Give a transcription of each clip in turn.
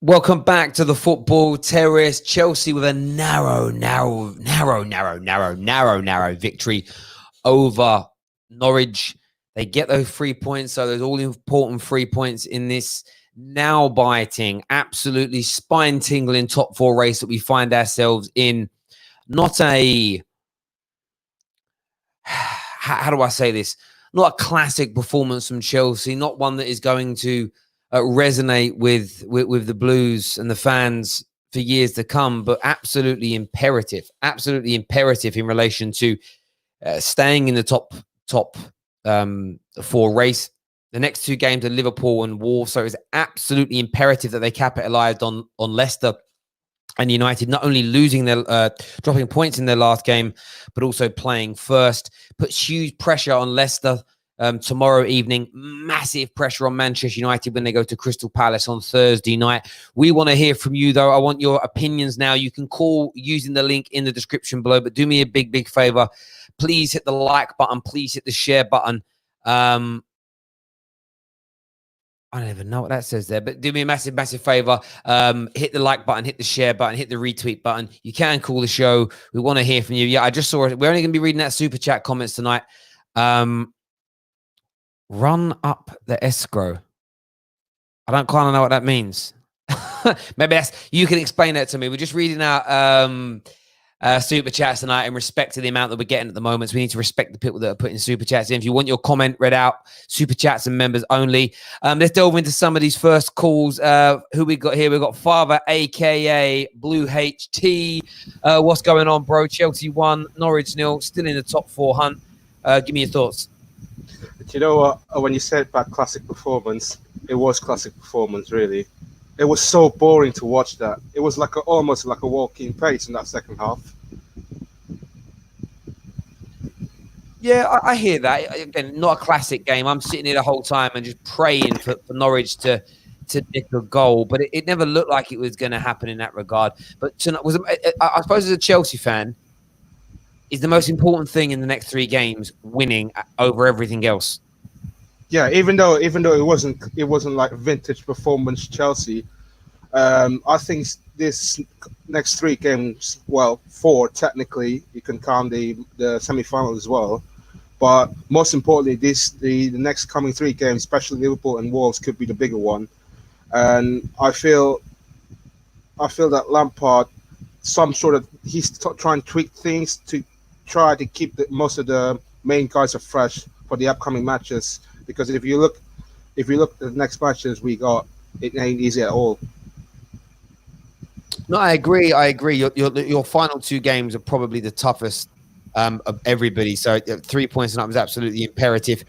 Welcome back to the Football Terrace. Chelsea with a narrow victory over Norwich. They get those 3 points, so there's all important 3 points in this now biting, absolutely spine-tingling top four race that we find ourselves in. Not a, how do I say this? Not a classic performance from Chelsea, not one that is going to resonate with the Blues and the fans for years to come, but absolutely imperative in relation to staying in the top four race. The next two games are Liverpool and Wolves, so it's absolutely imperative that they capitalised on Leicester and United, not only losing their dropping points in their last game, but also playing first. Puts huge pressure on Leicester tomorrow evening. Massive pressure on Manchester United when they go to Crystal Palace on Thursday night. We want to hear from you, though. I want your opinions now. You can call using the link in the description below, but do me a big favor. Please hit the like button. Please hit the share button. I don't even know what that says there, but do me a massive favor. Hit the like button, hit the share button, hit the retweet button. You can call the show. We want to hear from you. Yeah, I just saw it. We're only going to be reading that super chat comments tonight. Run up the escrow. I don't kind of know what that means. Maybe you can explain that to me. We're just reading out super chats tonight in respect to the amount that we're getting at the moment. So we need to respect the people that are putting super chats in. If you want your comment read out, super chats and members only. Let's delve into some of these first calls. Who we got here? We've got Father, a.k.a. Blue HT. What's going on, bro? Chelsea 1, Norwich 0, still in the top four hunt. Give me your thoughts. Do you know what? When you said about classic performance, it was classic performance, really. It was so boring to watch that. It was like almost like a walking pace in that second half. Yeah, I hear that. Again, not a classic game. I'm sitting here the whole time and just praying for Norwich to nick a goal, but it never looked like it was going to happen in that regard. But tonight I suppose as a Chelsea fan, is the most important thing in the next three games winning over everything else. Yeah, even though it wasn't like vintage performance Chelsea, I think this next three games, well, four technically, you can count the semi-final as well, but most importantly, the next coming three games, especially Liverpool and Wolves, could be the bigger one. And I feel that Lampard, he's trying to tweak things to try to keep most of the main guys are fresh for the upcoming matches. Because if you look at the next matches we got, it ain't easy at all. No, I agree. Your final two games are probably the toughest of everybody. So 3 points and up is absolutely imperative.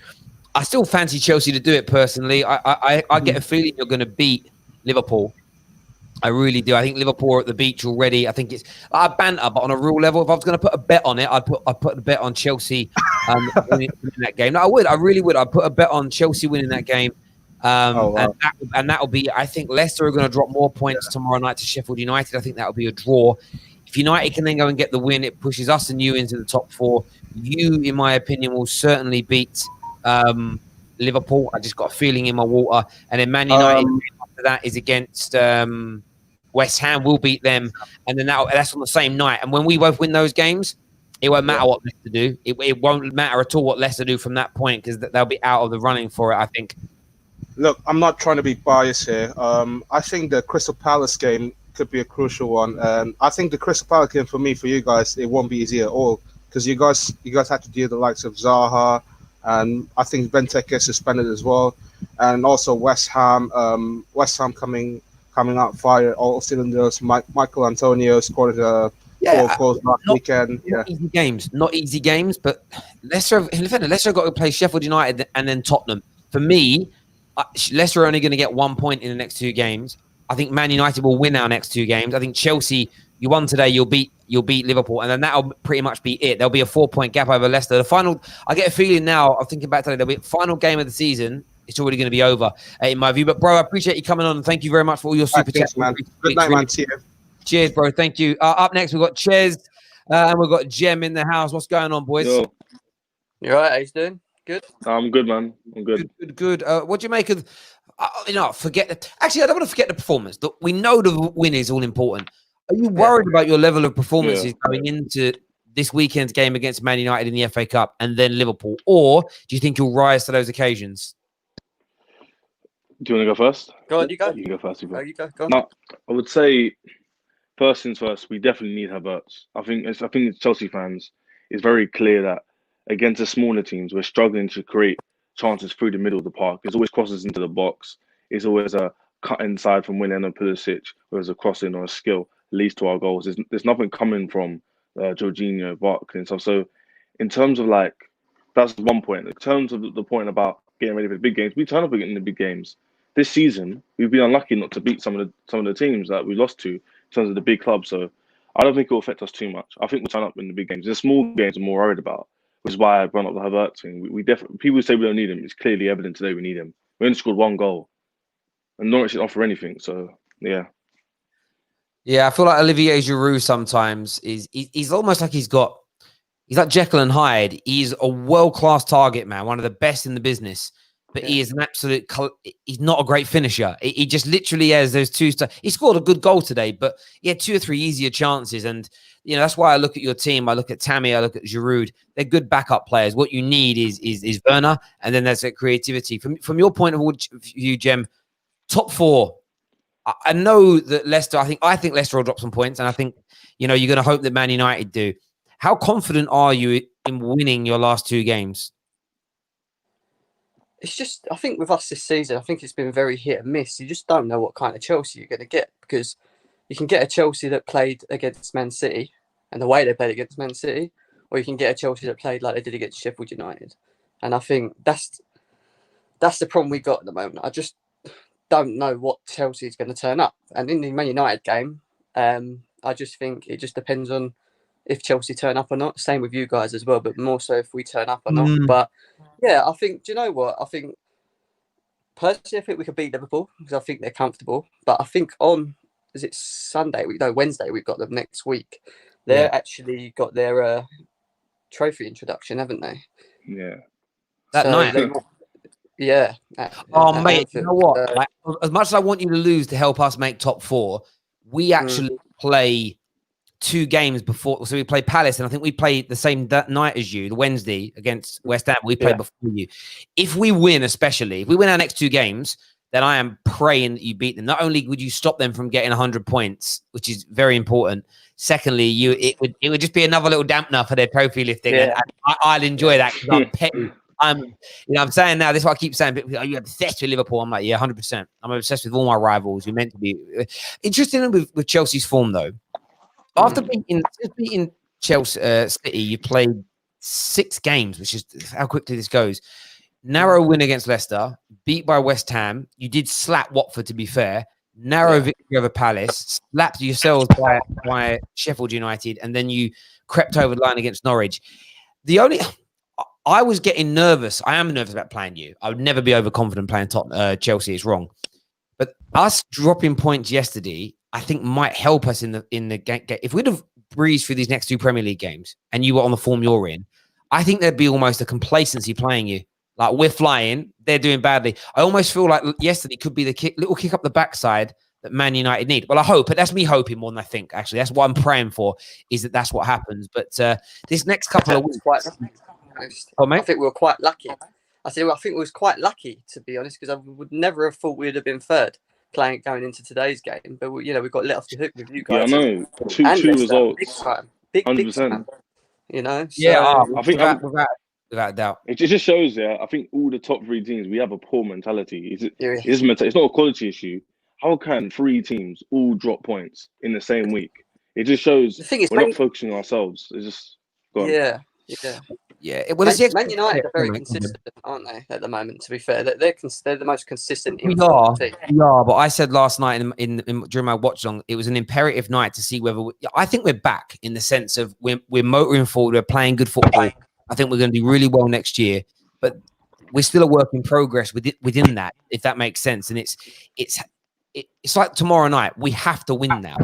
I still fancy Chelsea to do it personally. I get a feeling you're going to beat Liverpool. I really do. I think Liverpool are at the beach already. I think it's banter, but on a real level, if I was going to put a bet on it, I'd put a bet on Chelsea winning that game. No, I really would. I'd put a bet on Chelsea winning that game. And that'll be, I think Leicester are going to drop more points tomorrow night to Sheffield United. I think that'll be a draw. If United can then go and get the win, it pushes us and you into the top four. You, in my opinion, will certainly beat Liverpool. I just got a feeling in my water. And then Man United after that is against West Ham. Will beat them. And then that's on the same night. And when we both win those games, it won't matter what Leicester do. It won't matter at all what Leicester do from that point because they'll be out of the running for it, I think. Look, I'm not trying to be biased here. I think the Crystal Palace game could be a crucial one. And I think the Crystal Palace game for you guys, it won't be easy at all because you guys had to deal with the likes of Zaha, and I think Benteke is suspended as well, and also West Ham coming out fire, all cylinders. Michael Antonio scored 4 goals last weekend. Not easy games, but Leicester have got to play Sheffield United and then Tottenham. For me, Leicester are only going to get 1 point in the next two games. I think Man United will win our next two games. I think Chelsea, you won today, you'll beat Liverpool, and then that'll pretty much be it. There'll be a 4-point gap over Leicester. The final, I get a feeling now, I'm thinking back today, there'll be a final game of the season. It's already going to be over, in my view. But, bro, I appreciate you coming on, and thank you very much for all your super chats. Man. Good night, man. See you. Cheers, bro. Thank you. Up next, we've got Ches, and we've got Jem in the house. What's going on, boys? Yo. You all right? How you doing? Good? I'm good, man. I'm good. Good. What do you make of... Actually, I don't want to forget the performance. We know the win is all important. Are you worried about your level of performances going into this weekend's game against Man United in the FA Cup and then Liverpool? Or do you think you'll rise to those occasions? Do you want to go first? Go on, you go. You can go first. Oh, you go. Go on. No, I would say first things first. We definitely need Havertz. I think as Chelsea fans, it's very clear that against the smaller teams, we're struggling to create chances through the middle of the park. There's always crosses into the box. It's always a cut inside from Willian and Pulisic, whereas a crossing or a skill leads to our goals. There's nothing coming from Jorginho, Barkley and stuff. So in terms of like, that's one point. In terms of the point about getting ready for the big games, we turn up in the big games. This season, we've been unlucky not to beat some of the teams that we lost to in terms of the big clubs. So I don't think it will affect us too much. I think we'll turn up in the big games. The small games I'm more worried about, which is why I brought up the Havertz thing. We definitely, people say we don't need him. It's clearly evident today we need him. We only scored 1 goal, and Norwich didn't offer anything. So yeah. Yeah, I feel like Olivier Giroud sometimes he's almost like he's like Jekyll and Hyde. He's a world-class target man, one of the best in the business. But he is an absolute. He's not a great finisher. He just literally has those two. He scored a good goal today, but he had 2 or 3 easier chances. And that's why I look at your team. I look at Tammy. I look at Giroud. They're good backup players. What you need is Werner, and then there's that creativity. From your point of view, Jem, top 4. I know that Leicester. I think Leicester will drop some points, and I think you're going to hope that Man United do. How confident are you in winning your last 2 games? It's just, I think with us this season, I think it's been very hit and miss. You just don't know what kind of Chelsea you're going to get, because you can get a Chelsea that played against Man City and the way they played against Man City, or you can get a Chelsea that played like they did against Sheffield United. And I think that's the problem we got at the moment. I just don't know what Chelsea is going to turn up. And in the Man United game, I just think it just depends on if Chelsea turn up or not. Same with you guys as well, but more so if we turn up or not. But yeah, I think, do you know what? I think personally, I think we could beat Liverpool because I think they're comfortable. But I think is it Sunday? Wednesday, we've got them next week. They're actually got their trophy introduction, haven't they? Yeah. That night. Yeah. Mate, you know what? As much as I want you to lose to help us make top 4, we actually play 2 games before. So we play Palace, and I think we played the same night as you, the Wednesday against West Ham. We played before you. If we win, if we win our next 2 games, then I am praying that you beat them. Not only would you stop them from getting 100 points, which is very important. Secondly, it would just be another little dampener for their trophy lifting. Yeah. And I'll enjoy that because I'm petty. I'm saying now, this is what I keep saying, are you obsessed with Liverpool? I'm like, yeah, 100%. I'm obsessed with all my rivals. You're meant to be. Interesting with Chelsea's form, though. After beating Chelsea City, you played 6 games, which is how quickly this goes. Narrow win against Leicester, beat by West Ham. You did slap Watford, to be fair. Narrow victory over Palace, slapped yourselves by Sheffield United, and then you crept over the line against Norwich. I was getting nervous. I am nervous about playing you. I would never be overconfident playing Chelsea. It's wrong. But us dropping points yesterday, I think might help us in the game. If we'd have breezed through these next 2 Premier League games and you were on the form you're in, I think there'd be almost a complacency playing you. Like, we're flying, they're doing badly. I almost feel like yesterday could be the little kick up the backside that Man United need. Well, I hope, but that's me hoping more than I think, actually. That's what I'm praying for, is that's what happens. But this next couple of weeks... I think we were quite lucky. I think we was quite lucky, to be honest, because I would never have thought we'd have been third going into today's game. But, we got let off the hook with you guys. Yeah, I know. 2 results. Big time. Big 100%. time. So, yeah, I think without a doubt. It just shows, I think all the top 3 teams, we have a poor mentality. It's not a quality issue. How can 3 teams all drop points in the same week? It just shows the thing is, we're not focusing on ourselves. It's just gone. Yeah. Man United are very consistent, aren't they, at the moment, to be fair? They're the most consistent. We are, but I said last night during my watch long, it was an imperative night to see whether I think we're back in the sense of we're motoring forward, we're playing good football. I think we're going to do really well next year, but we're still a work in progress within that, if that makes sense. And it's like tomorrow night, we have to win now.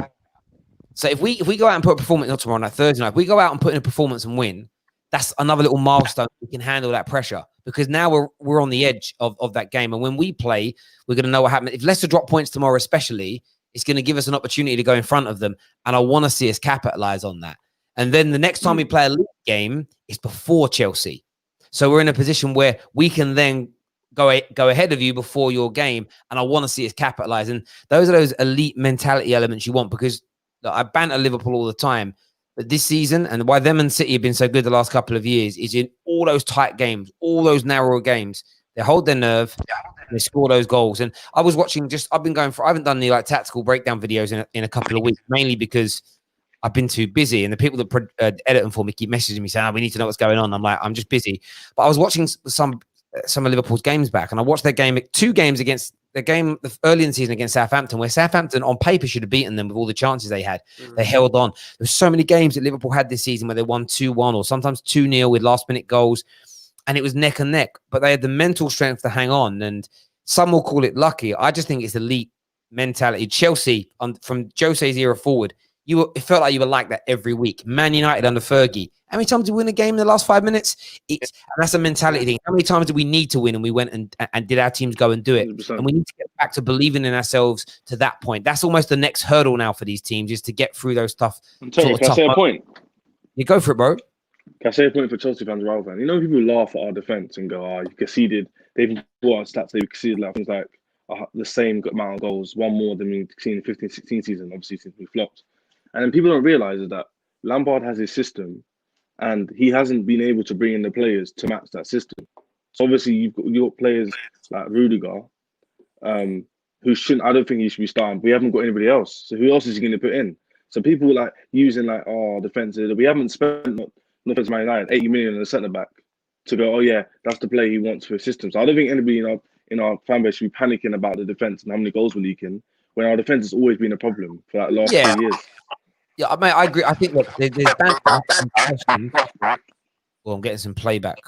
So if we go out and put a performance, not tomorrow night, Thursday night, if we go out and put in a performance and win, that's another little milestone. We can handle that pressure. because now we're on the edge of that game. And when we play, we're going to know what happened. If Leicester drop points tomorrow, especially, it's going to give us an opportunity to go in front of them. And I want to see us capitalize on that. And then the next time we play a league game is before Chelsea. So we're in a position where we can then go ahead of you before your game. And I want to see us capitalize. And those are those elite mentality elements you want, because look, I banter Liverpool all the time. But this season, and why them and City have been so good the last couple of years, is in all those tight games, all those narrow games, they hold their nerve, and they score those goals. And I was watching I haven't done any like tactical breakdown videos in a couple of weeks, mainly because I've been too busy. And the people that edit them for me keep messaging me saying, we need to know what's going on. I'm like, I'm just busy. But I was watching some of Liverpool's games back, and I watched their game, 2 games against the game early in the season against Southampton, where Southampton on paper should have beaten them with all the chances they had. They held on. There's so many games that Liverpool had this season where they won 2-1 or sometimes 2-0 with last minute goals, and it was neck and neck, but they had the mental strength to hang on. And some will call it lucky. I just think it's elite mentality. Chelsea, from Jose's era forward, it felt like you were like that every week. Man United under Fergie, how many times did we win a game in the last 5 minutes? And that's a mentality thing. How many times did we need to win, and we went and did our teams go and do it? 100%. And we need to get back to believing in ourselves to that point. That's almost the next hurdle now for these teams, is to get through those tough. Can I say a point? You go for it, bro. Can I say a point for Chelsea fans, Real fans? You know, people laugh at our defense and go, you conceded. They even brought out stats. They conceded like things like the same amount of goals, one more than we've seen in 15-16 season, obviously, since we flopped. And then people don't realize is that Lampard has his system, and he hasn't been able to bring in the players to match that system. So obviously you've got players like Rudiger, who shouldn't. I don't think he should be starting. We haven't got anybody else. So who else is he going to put in? So people like using like defensive. We haven't spent nothing Man United 80 million on a centre back to go. Oh yeah, that's the play he wants for his system. So I don't think anybody in our fan base should be panicking about the defense and how many goals we're leaking, when our defense has always been a problem for that last 2 years. Yeah, I mean, I agree. I think look, there's well, I'm getting some playback.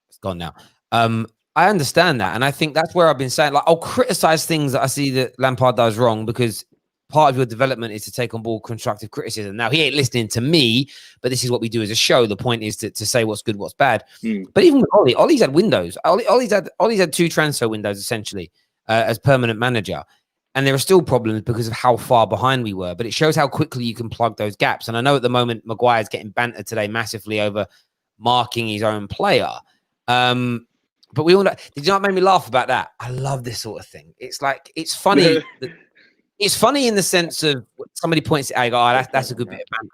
It's gone now. I understand that, and I think that's where I've been saying, like, I'll criticize things that I see that Lampard does wrong, because part of your development is to take on board constructive criticism. Now, he ain't listening to me, but this is what we do as a show. The point is to say what's good, what's bad. But even with Ollie's had windows. Ollie's had 2 transfer windows essentially as permanent manager. And there are still problems because of how far behind we were. But it shows how quickly you can plug those gaps. And I know at the moment, Maguire's getting bantered today massively over marking his own player. But we all know. Did you know what made me laugh about that? I love this sort of thing. It's like, it's funny. It's funny in the sense of somebody points it out, I go, that's a good bit of banter.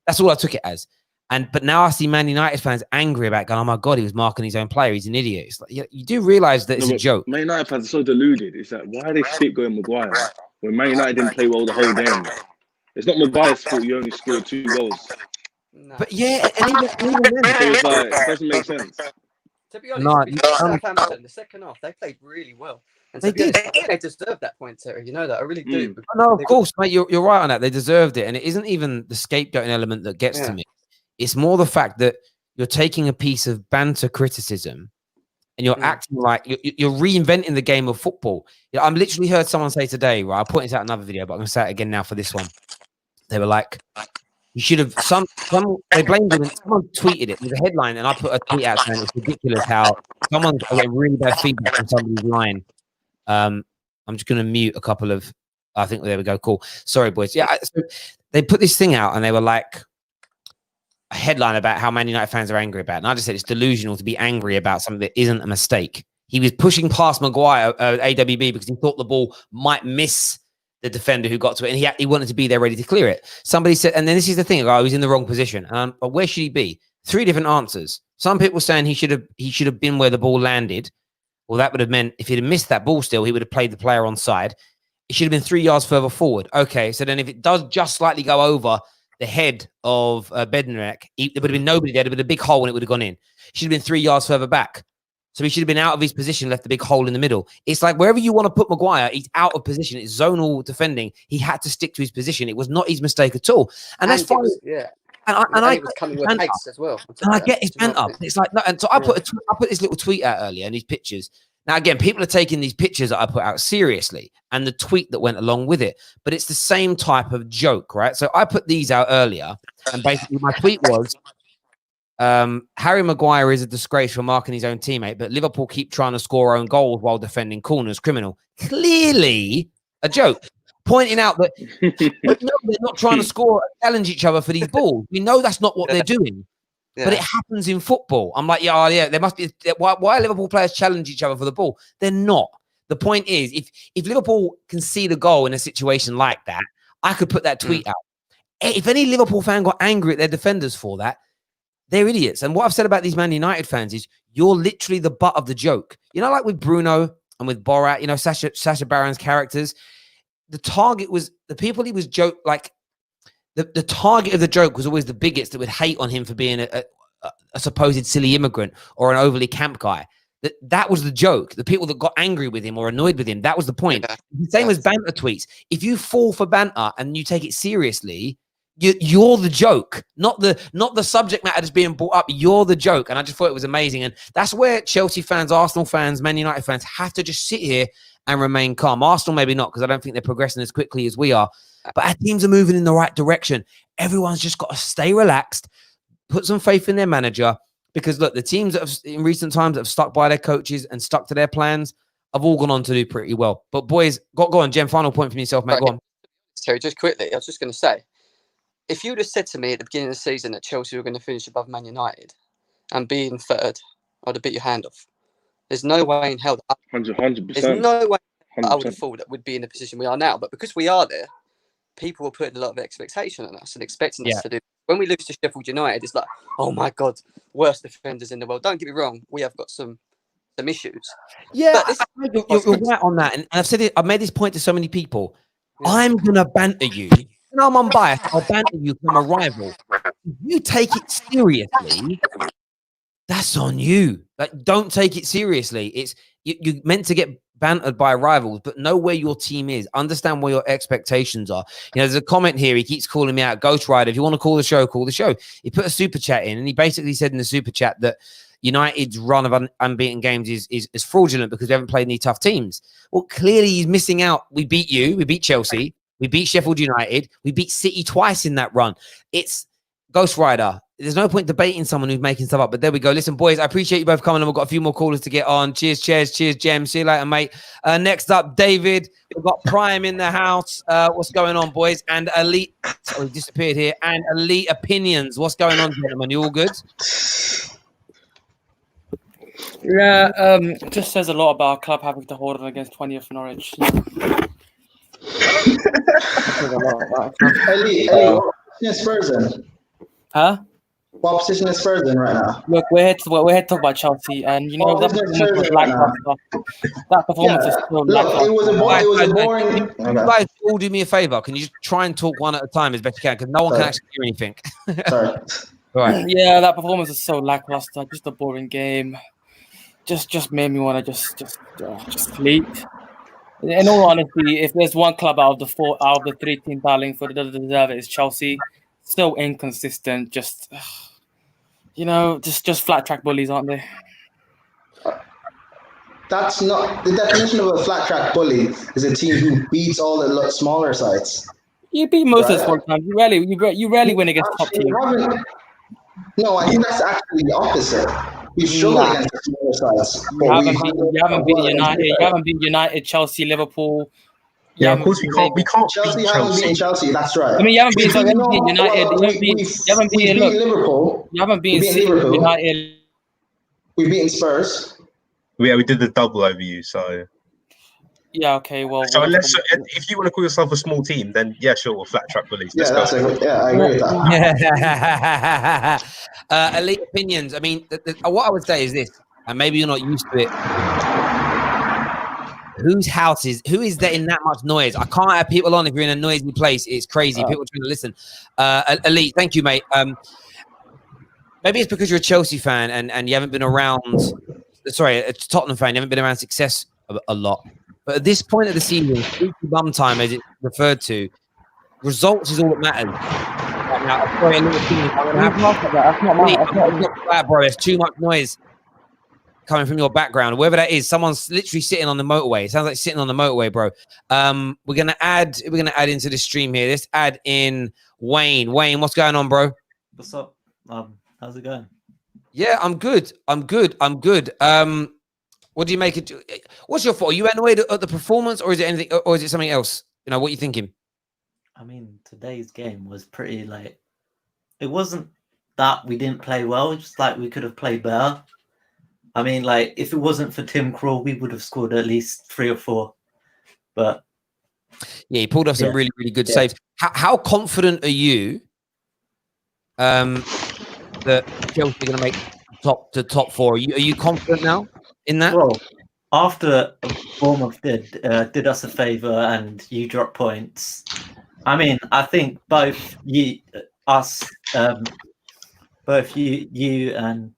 That's all I took it as. But now I see Man United fans angry about it, going, oh my God, he was marking his own player. He's an idiot. It's like, you do realize that it's a joke. Man United fans are so deluded. It's like, why are they scapegoating Maguire when Man United didn't play well the whole game? It's not Maguire's fault you only scored 2 goals. No. But yeah, and even then, so it's like, it doesn't make sense. To be honest, Southampton, the second half, they played really well. And to be honest, I think they deserve that point, Terry. You know that. I really do. No, of course, mate. You're right on that. They deserved it. And it isn't even the scapegoating element that gets to me. It's more the fact that you're taking a piece of banter criticism and you're acting like you're reinventing the game of football. I'm literally heard someone say today, right? I put this out another video, but I'm going to say it again now for this one. They were like, you should have they blamed him. Someone tweeted it with a headline, and I put a tweet out saying it's ridiculous how someone's getting really bad feedback from somebody's line. I'm just going to mute a couple of, I think there we go. Cool. Sorry, boys. Yeah. So they put this thing out and they were like, a headline about how Man United fans are angry about it. And I just said it's delusional to be angry about something that isn't a mistake. He was pushing past Maguire, AWB, because he thought the ball might miss the defender who got to it. And he wanted to be there ready to clear it. Somebody said, and then this is the thing, he was in the wrong position. But where should he be? 3 different answers. Some people saying he should have been where the ball landed. Well, that would have meant if he'd have missed that ball still, he would have played the player onside. It should have been 3 yards further forward. Okay, so then if it does just slightly go over the head of Bednarek, there would have been nobody there. There would have been a big hole and it would have gone in. It should have been 3 yards further back. So he should have been out of his position, left the big hole in the middle. It's like wherever you want to put Maguire, he's out of position. It's zonal defending. He had to stick to his position. It was not his mistake at all. And that's fine. And I was coming with pace as well. And I get his bent up. It's like, no, and so I put this little tweet out earlier and these pictures. Now, again, people are taking these pictures that I put out seriously and the tweet that went along with it, but it's the same type of joke, right? So I put these out earlier and basically my tweet was, Harry Maguire is a disgrace for marking his own teammate, but Liverpool keep trying to score own goals while defending corners. Criminal. Clearly a joke. Pointing out that they're not trying to score and challenge each other for these balls. We know that's not what they're doing. Yeah. But it happens in football. I'm like, yeah, there must be. Why Liverpool players challenge each other for the ball? They're not. The point is, if Liverpool concede a goal in a situation like that, I could put that tweet out. If any Liverpool fan got angry at their defenders for that, they're idiots. And what I've said about these Man United fans is you're literally the butt of the joke. You know, like with Bruno and with Borat, you know, Sacha Baron's characters. The target was the people he was the target of the joke was always the bigots that would hate on him for being a supposed silly immigrant or an overly camp guy. That was the joke. The people that got angry with him or annoyed with him, that was the point. Yeah. The same as banter tweets. If you fall for banter and you take it seriously, you're the joke, not the subject matter that's being brought up. You're the joke. And I just thought it was amazing. And that's where Chelsea fans, Arsenal fans, Man United fans have to just sit here and remain calm. Arsenal maybe not, because I don't think they're progressing as quickly as we are. But our teams are moving in the right direction. Everyone's just got to stay relaxed, put some faith in their manager, because look, the teams that have, in recent times, that have stuck by their coaches and stuck to their plans have all gone on to do pretty well. But boys, go on, Jem, final point from yourself, mate. Go on. Terry, just quickly, I was just going to say, if you'd have said to me at the beginning of the season that Chelsea were going to finish above Man United and be in third, I'd have bit your hand off. There's no way in hell that 100%. There's no way 100%. I would have thought that we'd be in the position we are now. But because we are there, people were putting a lot of expectation on us and expecting us to do. When we lose to Sheffield United, it's like, oh my God, worst defenders in the world. Don't get me wrong, we have got some issues. Yeah, you're right on that. And I've said it. I've made this point to so many people. Yeah. I'm gonna banter you. And I'm unbiased. I'll banter you from a rival. If you take it seriously, that's on you. Like, don't take it seriously. It's you're meant to get bantered by rivals, but know where your team is. Understand where your expectations are. You know, there's a comment here. He keeps calling me out, Ghost Rider. If you want to call the show, call the show. He put a super chat in, and he basically said in the super chat that United's run of unbeaten games is fraudulent because we haven't played any tough teams. Well, clearly he's missing out. We beat you. We beat Chelsea. We beat Sheffield United. We beat City twice in that run. It's Ghost Rider. There's no point debating someone who's making stuff up, but there we go. Listen, boys, I appreciate you both coming on. We've got a few more callers to get on. Cheers, Jem. See you later, mate. Next up, David. We've got Prime in the house. What's going on, boys? And Elite. Oh, he disappeared here. And Elite Opinions. What's going on, gentlemen? You all good? Yeah, just says a lot about our club having to hold on against 20th Norwich. Elite, what position is Spurs in? Huh? What position is Spurs in right now? Look, we're here to talk about Chelsea, and you know that performance was lackluster. That performance is still lackluster. It was a boring. Can you guys all do me a favor? Can you just try and talk one at a time as best you can? Because no one can actually hear anything. Sorry. All right. Yeah, that performance is so lackluster. Just a boring game. Just made me want to just sleep. In all honesty, if there's one club out of the 3 teams battling for the deserve it, is Chelsea. So inconsistent, just flat track bullies, aren't they? That's not the definition of a flat track bully. Is a team who beats all the smaller sides. You beat most of the small times. You rarely win against top teams. No, I think that's actually the opposite. We struggle against the smaller sides. You haven't beaten United. You haven't beaten United, Chelsea, Liverpool. Yeah, of course we can't. We can't. Chelsea haven't beaten Chelsea. That's right. I mean, you haven't beaten United. You haven't beaten Liverpool. You haven't beaten United. We've beaten Spurs. Yeah, we did the double over you. So. Yeah. Okay. Well. So if you want to call yourself a small team, then yeah, sure, we'll flat track bullies. Yeah, I agree with that. Elite Opinions. I mean, what I would say is this, and maybe you're not used to it. Who is there in that much noise? I can't have people on if you're in a noisy place. It's crazy. People trying to listen. Elite, thank you, mate. Maybe it's because you're a Chelsea fan and you haven't been around. Sorry, a Tottenham fan. You haven't been around success a lot. But at this point of the season, bum time, as it's referred to, results is all that matters. Right now, sorry, that's not bro. There's too much noise coming from your background, wherever that is. Someone's literally sitting on the motorway. It sounds like sitting on the motorway, bro. We're gonna add into the stream here. Let's add in Wayne. Wayne, what's going on, bro? What's up? How's it going? Yeah, I'm good. I'm good. What do you make it? What's your thought? Are you annoyed at the performance, or is it anything, or is it something else? You know, what are you thinking? I mean, today's game was pretty like it wasn't that we didn't play well, just like we could have played better. I mean, like if it wasn't for Tim Krul, we would have scored at least 3 or 4. But Yeah, he pulled off some really, really good saves. How confident are you that Chelsea are going to make top 4? Are you confident now in that? well, after Bournemouth did us a favour and you dropped points, I mean, I think both you and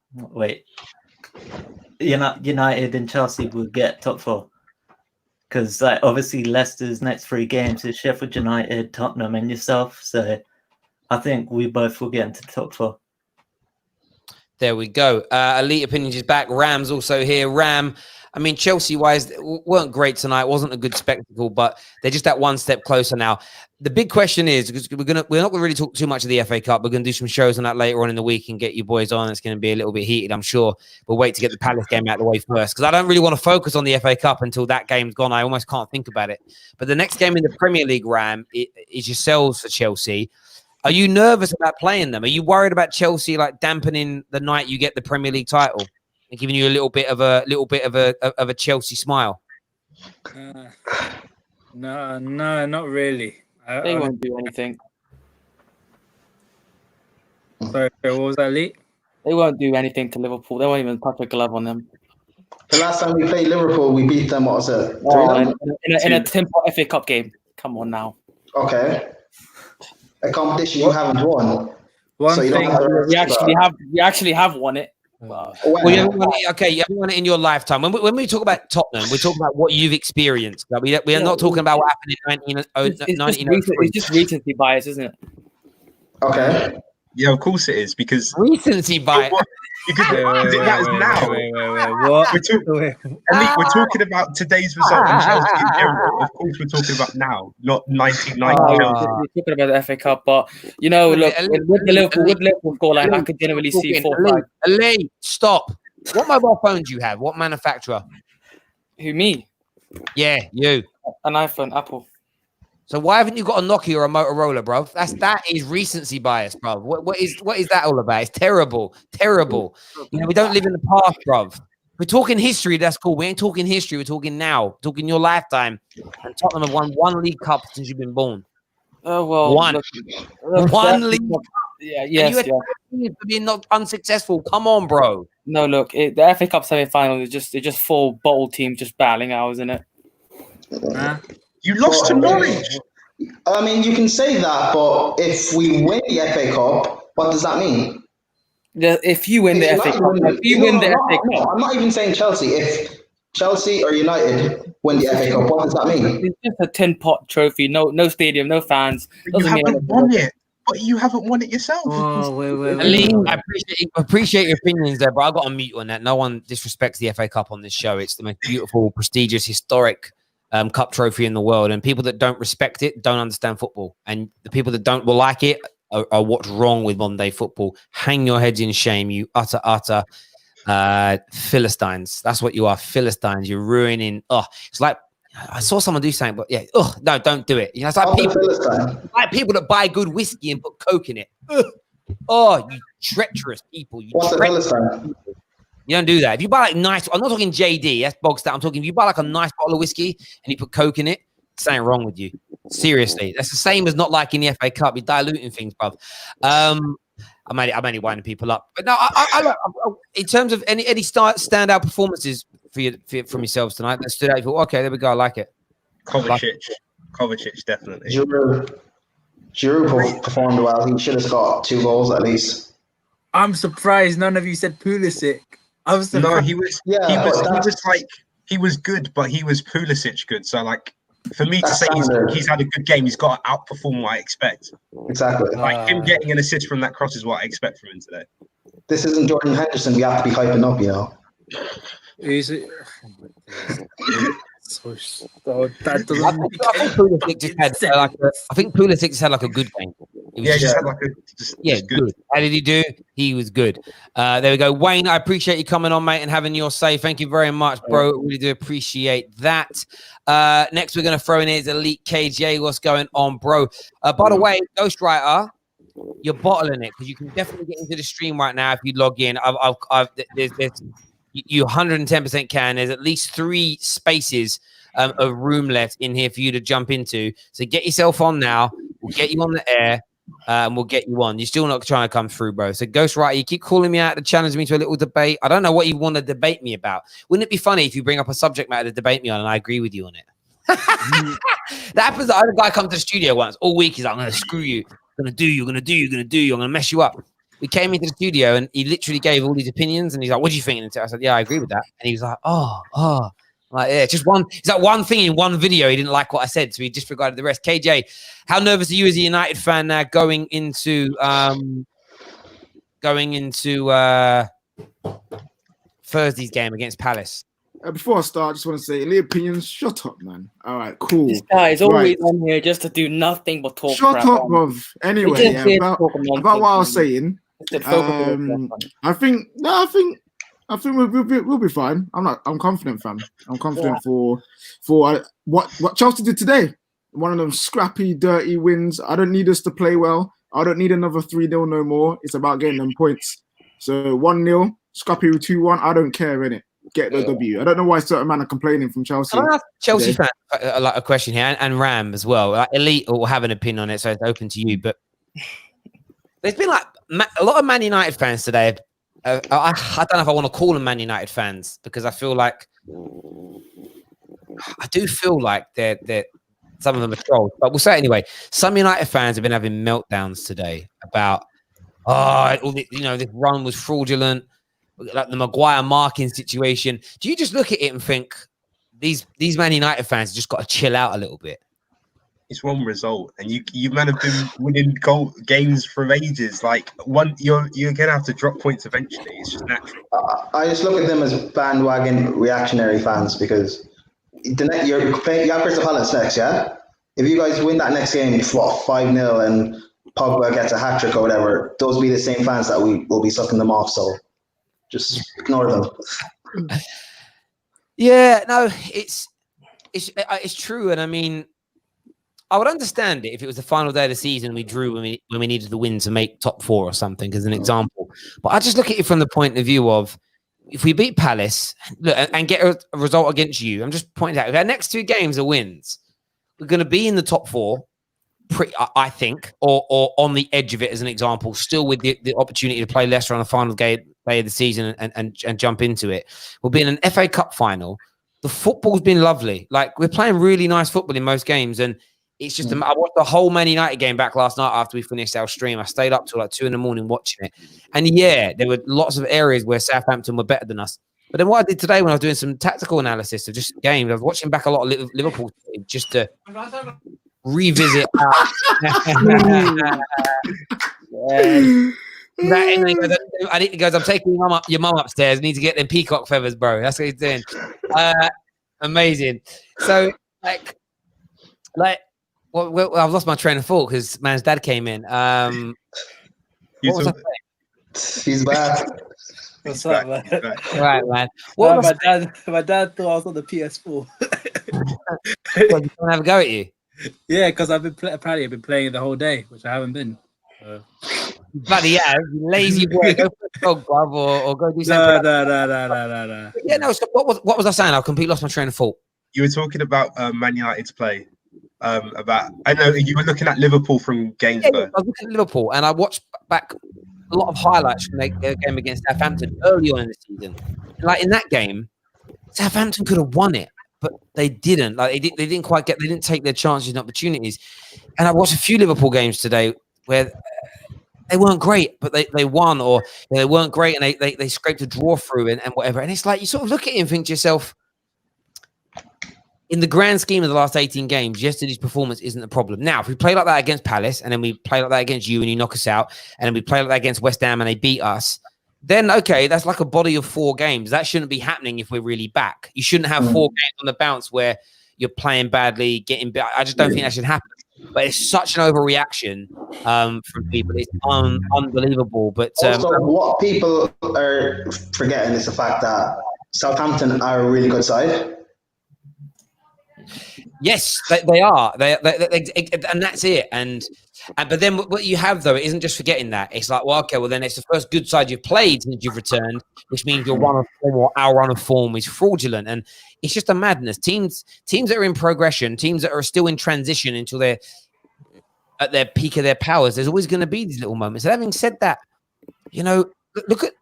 United and Chelsea will get top 4 because obviously Leicester's next 3 games is Sheffield United, Tottenham, and yourself. So I think we both will get into top 4. There we go. Elite Opinions is back. Ram's also here. Ram, I mean, Chelsea-wise, weren't great tonight. Wasn't a good spectacle, but they're just that one step closer now. The big question is, because we're not going to really talk too much of the FA Cup. We're going to do some shows on that later on in the week and get you boys on. It's going to be a little bit heated, I'm sure. We'll wait to get the Palace game out of the way first, because I don't really want to focus on the FA Cup until that game's gone. I almost can't think about it. But the next game in the Premier League, Ram, is yourselves for Chelsea. Are you nervous about playing them? Are you worried about Chelsea like dampening the night you get the Premier League title and giving you a little bit of a Chelsea smile? No, not really. They won't do anything. Sorry, what was that, Lee? They won't do anything to Liverpool. They won't even touch a glove on them. The last time we played Liverpool, we beat them, what was it? 3-0? In a Timber FA Cup game. Come on now. Okay. A competition you haven't won. One So you thing, don't have We actually have won it. Well, you haven't won it, okay, you haven't won it in your lifetime. When we talk about Tottenham, we're talking about what you've experienced. Like we are not talking about what happened in 1903. It's just recency bias, isn't it? Okay. Yeah, of course it is, because Recency bias. because that is now. What? We're talking about today's result in Chelsea in general. Of course, we're talking about now, not 1990 Chelsea. We're talking about the FA Cup, but you know, look, with the Liverpool scoreline, I could generally see 4-5. Elite, stop. What mobile phone do you have? What manufacturer? Who, me? Yeah, you. An iPhone, Apple. So why haven't you got a Nokia or a Motorola, bro? That is recency bias, bro. What is that all about? It's terrible. You know, we don't live in the past, bro. We're talking history. That's cool. We ain't talking history. We're talking now. We're talking your lifetime. And Tottenham have won 1 League Cup since you've been born. Oh well, one League Cup. Yeah, yes, and you had for being not unsuccessful. Come on, bro. No, look, the FA Cup semi-final is just 4 bottle teams just battling out, isn't it? You lost to Norwich. I mean, you can say that, but if we win the FA Cup, what does that mean? If you win the FA Cup, No, I'm not even saying Chelsea. If Chelsea or United win the FA Cup, what does that mean? It's just a tin pot trophy. No stadium, no fans. You haven't won it. But you haven't won it yourself. Oh, wait. Ali, I appreciate your opinions there, but I got a mute on that. No one disrespects the FA Cup on this show. It's the most beautiful, prestigious, historic cup trophy in the world. And people that don't respect it don't understand football. And the people that will like it are what's wrong with modern day football. Hang your heads in shame, you utter Philistines. That's what you are, Philistines. You're ruining. It's like I saw someone do something, but yeah. No, don't do it. You know, it's like people that buy good whiskey and put Coke in it. You treacherous people. What's a Philistine? You don't do that. If you buy like nice, I'm not talking JD, that's bog stat. I'm talking if you buy like a nice bottle of whiskey and you put Coke in it, something wrong with you. Seriously. That's the same as not liking the FA Cup. You're diluting things, bruv. I'm only winding people up. But no, I in terms of any standout performances from yourselves tonight that stood out, you thought, okay, there we go, I like it. Kovacic, definitely. Giroud performed well. He should have got 2 goals at least. I'm surprised none of you said Pulisic. I was surprised. No, he was good, but he was Pulisic good. So like for me to say he's had a good game, he's got to outperform what I expect. Exactly. Like him getting an assist from that cross is what I expect from him today. This isn't Jordan Henderson. We have to be hyping up, you know. Is it? I think Pulisic just had like a good game. He was just had like a just good. How did he do? He was good. There we go. Wayne, I appreciate you coming on, mate, and having your say. Thank you very much, bro. Really do appreciate that. Next, we're going to throw in is Elite KJ. What's going on, bro? By the way, Ghostwriter, you're bottling it because you can definitely get into the stream right now if you log in. You 110% can. There's at least 3 spaces of room left in here for you to jump into. So get yourself on now. We'll get you on the air. And we'll get you on. You're still not trying to come through, bro. So Ghostwriter, you keep calling me out to challenge me to a little debate. I don't know what you want to debate me about. Wouldn't it be funny if you bring up a subject matter to debate me on and I agree with you on it? That happens. I had a guy come to the studio once all week. He's like, I'm going to screw you. I'm going to do you. I'm going to do you. I'm going to do you. I'm going to mess you up. We came into the studio and he literally gave all these opinions and he's like, what do you think? And I said, yeah, I agree with that. And he was like, oh. Like, yeah, just one. Is that one thing in one video? He didn't like what I said, so he disregarded the rest. KJ, how nervous are you as a United fan now going into Thursday's game against Palace? Before I start, I just want to say, in the opinions, shut up, man. All right, cool. This guy is always on here just to do nothing but talk. Shut up, bruv. Anyway, about what I was saying. I think we'll be fine. I'm confident, fam. I'm confident for what Chelsea did today. One of them scrappy, dirty wins. I don't need us to play well. I don't need another 3-0 no more. It's about getting them points. So 1-0, scrappy 2-1. I don't care, innit? Get the W. I don't know why certain men are complaining from Chelsea. I ask Chelsea fans like a question here, and Ram as well. Like, Elite will have an opinion on it, so it's open to you. But there's been like a lot of Man United fans today. I don't know if I want to call them Man United fans because I feel like they're some of them are trolls. But we'll say it anyway. Some United fans have been having meltdowns today about this run was fraudulent. Like the Maguire marking situation. Do you just look at it and think these Man United fans just got to chill out a little bit? It's one result, and you men have been winning games for ages. Like you're gonna have to drop points eventually. It's just natural. I just look at them as bandwagon reactionary fans because you're playing Crystal Palace next, yeah. If you guys win that next game, 5-0, and Pogba gets a hat trick or whatever, those will be the same fans that we will be sucking them off. So. Just ignore them. Yeah, no, it's true, and I mean, I would understand it if it was the final day of the season we drew when we needed the win to make top 4 or something, as an example. But I just look at it from the point of view of if we beat Palace and get a result against you. I'm just pointing out if our next 2 games are wins, we're going to be in the top 4. I think, or on the edge of it, as an example, still with the opportunity to play Leicester on the final day of the season and jump into it. We'll be in an FA Cup final. The football's been lovely. Like, we're playing really nice football in most games, and it's just I watched the whole Man United game back last night after we finished our stream. I stayed up till like 2 a.m. watching it, and yeah, there were lots of areas where Southampton were better than us. But then what I did today when I was doing some tactical analysis of just games, I was watching back a lot of Liverpool just to revisit. He goes, I'm taking your mum upstairs. I need to get them peacock feathers, bro. That's what he's doing. Amazing. So, well, I've lost my train of thought because man's dad came in. What was I saying? He's back. What's up, man? Right, man. My dad thought I was on the PS4. Well, he's gonna have a go at you. Yeah, because I've been playing it the whole day, which I haven't been. Bloody yeah, lazy boy. Go for a dog, bruv, or go do something. No. Yeah, no. So what was I saying? I completely lost my train of thought. You were talking about Man United's play. I know you were looking at Liverpool from games. Yeah, I was looking at Liverpool, and I watched back a lot of highlights from their game against Southampton early on in the season. Like in that game, Southampton could have won it, but they didn't. Like they didn't quite get. They didn't take their chances and opportunities. And I watched a few Liverpool games today where they weren't great, but they won, or they weren't great and they scraped a draw through and whatever. And it's like you sort of look at it and think to yourself, in the grand scheme of the last 18 games, yesterday's performance isn't the problem. Now, if we play like that against Palace, and then we play like that against you and you knock us out, and then we play like that against West Ham and they beat us, then okay, that's like a body of 4 games. That shouldn't be happening if we're really back. You shouldn't have 4 games on the bounce where you're playing badly, getting back. I just don't think that should happen. but it's such an overreaction from people. It's unbelievable. But Also, what people are forgetting is the fact that Southampton are a really good side. yes, they are. They and that's it. And but then what you have though, it isn't just forgetting that. It's like, well, okay, well then it's the first good side you've played since you've returned, which means your run of form or our run of form is fraudulent, and it's just a madness. Teams that are in progression, teams that are still in transition until they're at their peak of their powers. There's always going to be these little moments. And having said that, look at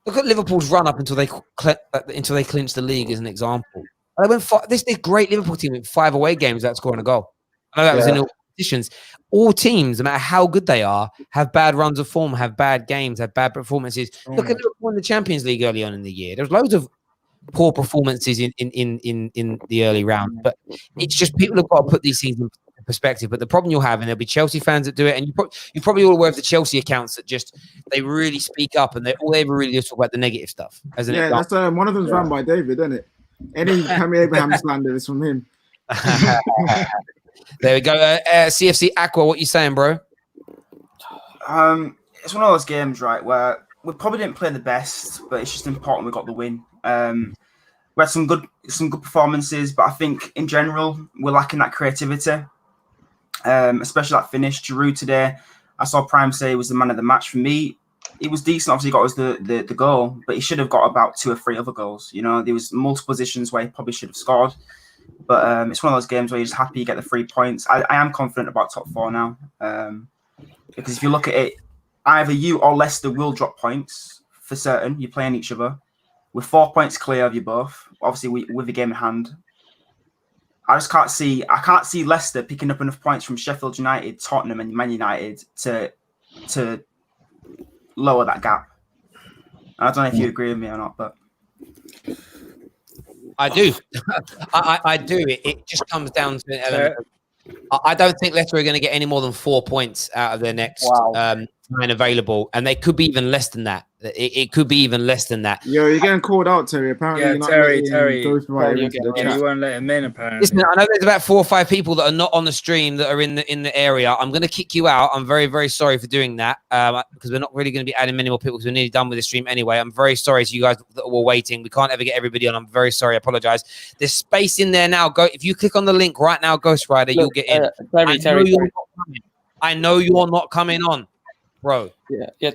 Liverpool's run up until they clinched the league as an example. They went this great Liverpool team went 5 away games without scoring a goal. I know that was in all competitions. All teams, no matter how good they are, have bad runs of form, have bad games, have bad performances. Look at Liverpool in the Champions League early on in the year. There was loads of poor performances in the early round, but it's just people have got to put these things in perspective. But the problem you'll have, and there'll be Chelsea fans that do it, and you're probably all aware of the Chelsea accounts that just they really speak up, and all they ever really do is talk about the negative stuff. That's one of them's run by David, isn't it? Any Tammy Abraham slander is from him. There we go. CFC Aqua, what you saying, bro? It's one of those games, right, where we probably didn't play the best, but it's just important we got the win. We had some good performances, but I think in general we're lacking that creativity, especially that finish. Giroud today, I saw Prime say he was the man of the match for me. He was decent. Obviously, he got us the goal, but he should have got about 2 or 3 other goals. There was multiple positions where he probably should have scored. But it's one of those games where you're just happy you get the 3 points. I am confident about top 4 now, because if you look at it, either you or Leicester will drop points for certain. You're playing each other. We're 4 points clear of you both. Obviously, with the game in hand, I can't see Leicester picking up enough points from Sheffield United, Tottenham, and Man United to lower that gap. I don't know if you agree with me or not, but I do. I do. It just comes down to an element. I don't think Leicester are going to get any more than 4 points out of their next 9 available, and they could be even less than that. It could be even less than that. Yo, you're getting called out, Terry. Apparently, you're not Terry. you won't let him in. Apparently, listen. I know there's about 4 or 5 people that are not on the stream that are in the area. I'm going to kick you out. I'm very, very sorry for doing that because we're not really going to be adding many more people because we're nearly done with the stream anyway. I'm very sorry to you guys that were waiting. We can't ever get everybody on. I'm very sorry. I apologize. There's space in there now. Go if you click on the link right now, Ghost Rider, you'll get in. I know you're not coming on. Bro,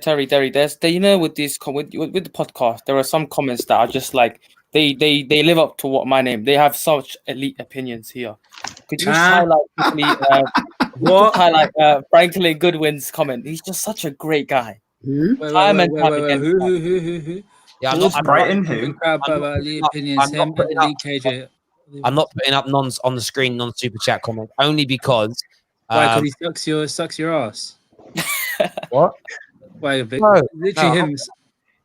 Terry. There's with this with the podcast, there are some comments that are just like they live up to what my name. They have such elite opinions here. Could you highlight Franklin Goodwin's comment? He's just such a great guy. Who? Time and time again. Who? Yeah, I'm not putting up nons on the screen, non-super chat comment only because why? Because he sucks your ass. What? Wait a bit. Literally him.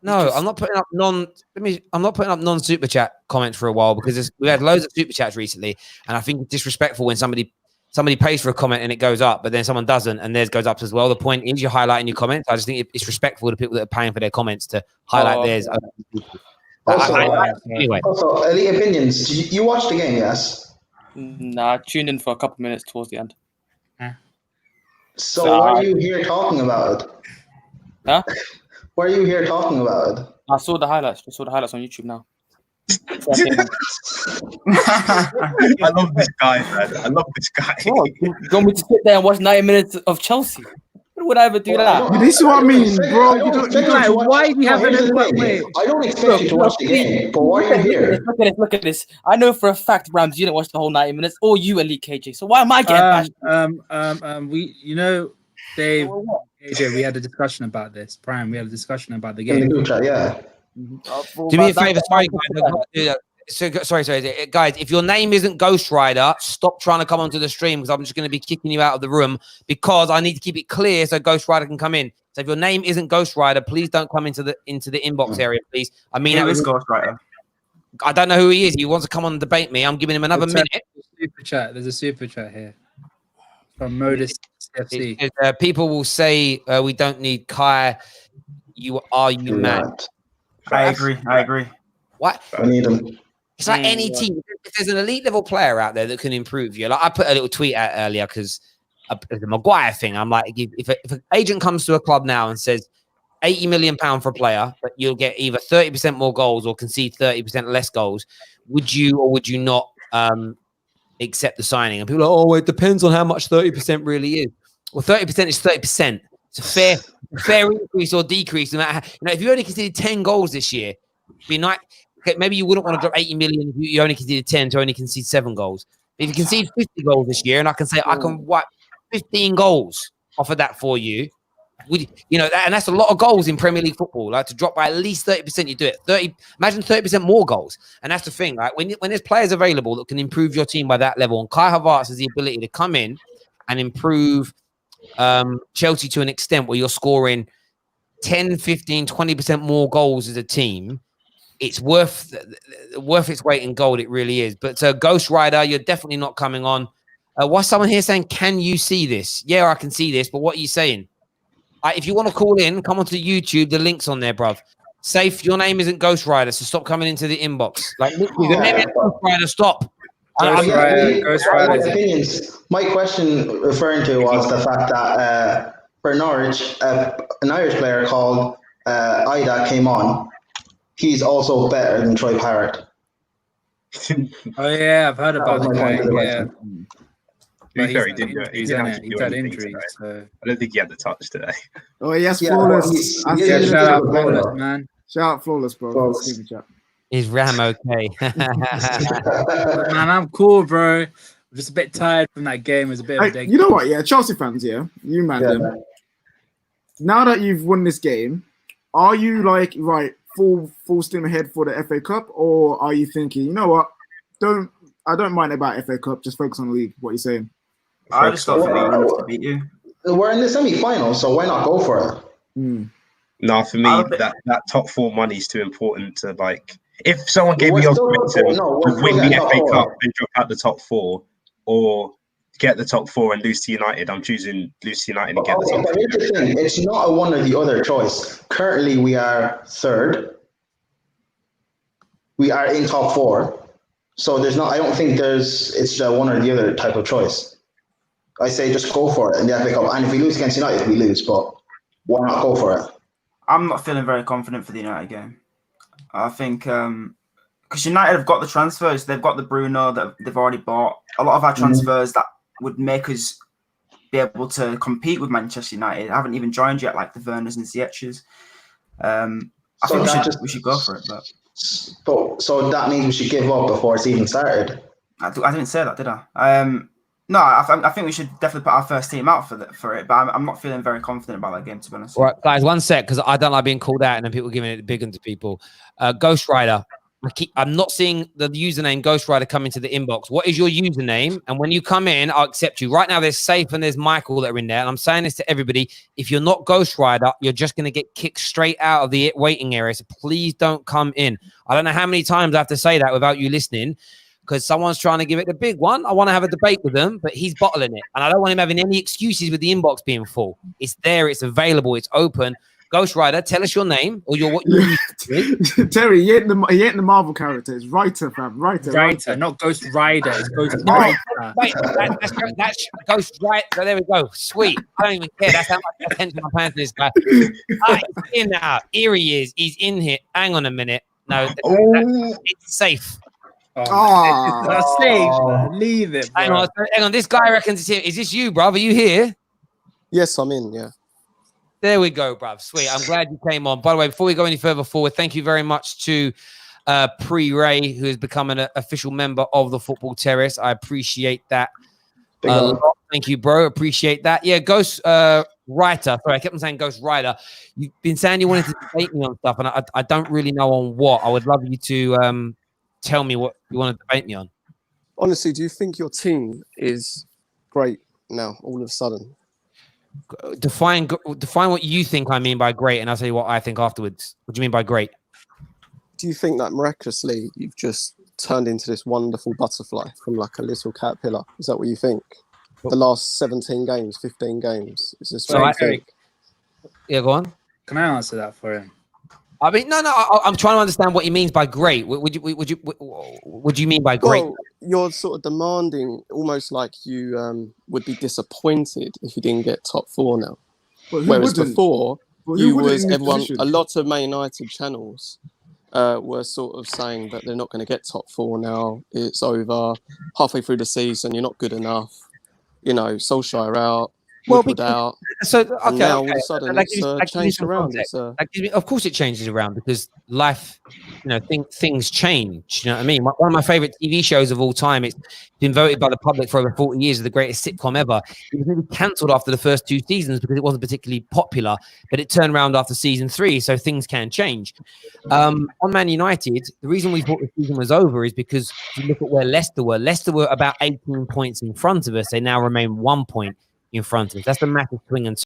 No, I'm not putting up I'm not putting up non-super chat comments for a while because we had loads of super chats recently, and I think it's disrespectful when somebody pays for a comment and it goes up, but then someone doesn't and theirs goes up as well. The point is you're highlighting your comments. I just think it's respectful to people that are paying for their comments to highlight theirs. Anyway. Also, elite opinions. Did you watch the game? Yes. Nah, I tuned in for a couple minutes towards the end. So why are you here talking about it? Huh? Why are you here talking about it? I saw the highlights. I saw the highlights on YouTube now. I love this guy, man. I love this guy. Oh, you want me to sit there and watch 90 minutes of Chelsea? When would I ever do that? This is what I mean, bro. Why do you have an wait? I don't expect you to watch the game, but why are you here? Look at this. I know for a fact, Rams, you didn't watch the whole 90 minutes, or you, Elite KJ. So why am I getting bashed? Dave, AJ, we had a discussion about this. Prime, we had a discussion about the game. In the group chat, yeah. Do me a favor, sorry, guys. If your name isn't Ghost Rider, stop trying to come onto the stream because I'm just going to be kicking you out of the room because I need to keep it clear so Ghost Rider can come in. So if your name isn't Ghost Rider, please don't come into the inbox area, please. I mean, who is Ghost Rider? I don't know who he is. He wants to come on and debate me. I'm giving him another minute. There's a super chat here from Modus FC. People will say we don't need Kai. You mad? I agree. What? I need him. It's like any team. If there's an elite level player out there that can improve you, like I put a little tweet out earlier because the Maguire thing. I'm like, if an agent comes to a club now and says £80 million for a player, but you'll get either 30% more goals or concede 30% less goals, would you or would you not accept the signing? And people are like, oh, it depends on how much 30% really is. Well, 30% is 30%. It's a fair increase or decrease. No matter if you only conceded 10 goals this year, be nice. Okay, maybe you wouldn't want to drop 80 million if you only conceded 10 to only concede 7 goals. But if you concede 50 goals this year, and I can say I can wipe 15 goals off of that for you, and that's a lot of goals in Premier League football. Like to drop by at least 30%, you do it. Imagine 30% more goals, and that's the thing. Like when there's players available that can improve your team by that level, and Kai Havertz has the ability to come in and improve Chelsea to an extent where you're scoring 10, 15, 20% more goals as a team. It's worth its weight in gold. It really is. But Ghost Rider, you're definitely not coming on. Why someone here saying, can you see this? Yeah, I can see this, but what are you saying? If you want to call in, come onto YouTube. The link's on there, bruv. Safe, your name isn't Ghost Rider, so stop coming into the inbox. Like, your name is Ghost Rider, stop. Ghost Rider. Opinions. My question referring to was the fact that for Norwich, an Irish player called Ida came on. He's also better than Troy Parrott. Oh yeah, I've heard about the guy. Yeah. To be fair, he didn't do it. He didn't actually do anything today. So. I don't think he had the touch today. Oh yes, Flawless. Shout out Flawless, man. Shout out Flawless, bro. Chat. Is Ram okay? Man, I'm cool, bro. I'm just a bit tired from that game. It was a bit of a you know what? Yeah, Chelsea fans, you man. Now that you've won this game, are you like full steam ahead for the FA Cup, or are you thinking, you know what? I don't mind about FA Cup. Just focus on the league. What are you saying? I just don't think England to beat you. We're in the semi-final, so why not go for it? No, for me, that top 4 money is too important to like. If someone gave me ultimatum to win the FA Cup and drop out the top 4, or get the top 4 and lose to United, I'm choosing lose to United and get the top 4. Here's the thing: it's not a one or the other choice. Currently, we are 3rd. We are in top 4. So there's not. I don't think it's a one or the other type of choice. I say just go for it in the FA Cup. And if we lose against United, we lose. But why not go for it? I'm not feeling very confident for the United game. I think because United have got the transfers, they've got the Bruno that they've already bought. A lot of our transfers that would make us be able to compete with Manchester United haven't even joined yet, like the Werners and Ziyech's. I think we should go for it, but. So that means we should give up before it's even started. I didn't say that, did I? No, I think we should definitely put our first team out for it, but I'm not feeling very confident about that game, to be honest. All right, guys, one sec, because I don't like being called out and then people giving it big to people. Ghost Rider, I'm not seeing the username Ghost Rider come into the inbox. What is your username? And when you come in, I'll accept you. Right now, there's Safe and there's Michael that are in there. And I'm saying this to everybody. If you're not Ghost Rider, you're just going to get kicked straight out of the waiting area. So please don't come in. I don't know how many times I have to say that without you listening, because someone's trying to give it the big one. I want to have a debate with them, but he's bottling it. And I don't want him having any excuses with the inbox being full. It's there. It's available. It's open. Ghost Rider, tell us your name or what you're Terry, he ain't the Marvel character. It's Writer, fam. Writer, not Ghost Rider. It's Ghost Rider. Wait, that's Ghost Rider. So there we go. Sweet. I don't even care. That's how much attention I'm paying to this guy. He's in now. Here he is. He's in here. Hang on a minute. No, it's Safe. That's safe. Leave it. Bro. Hang on. This guy reckons it's here. Is this you, bruv? Are you here? Yes, I'm in. Yeah. There we go, bruv. Sweet. I'm glad you came on. By the way, before we go any further forward, thank you very much to Pre-Ray, who has become an official member of the Football Terrace. I appreciate that a lot. Thank you, bro. Appreciate that. Yeah, Ghost Writer. Sorry, I kept on saying Ghost Rider. You've been saying you wanted to debate me on stuff, and I don't really know on what. I would love you to tell me what you want to debate me on. Honestly, do you think your team is great now, all of a sudden? Define what you think I mean by great, and I'll tell you what I think afterwards. What do you mean by great? Do you think that miraculously you've just turned into this wonderful butterfly from like a little caterpillar? Is that what you think? The last 17 games, 15 games. Is this what you think? Yeah, go on. Can I answer that for him? I mean, no. I'm trying to understand what he means by great. Would you mean by great? Well, you're sort of demanding, almost like you would be disappointed if you didn't get top four now. Whereas before, a lot of Man United channels were sort of saying that they're not going to get top four now. It's over. Halfway through the season, you're not good enough. You know, Solskjaer out. Woodward out. So and now all of a sudden it's changed around. Of course, it changes around because life, things change. You know what I mean? One of my favorite TV shows of all time. It's been voted by the public for over 40 years as the greatest sitcom ever. It was really cancelled after the first 2 seasons because it wasn't particularly popular, but it turned around after season 3. So things can change. On Man United, the reason we thought the season was over is because if you look at where Leicester were about 18 points in front of us. They now remain 1 point in front of us. That's the massive swing and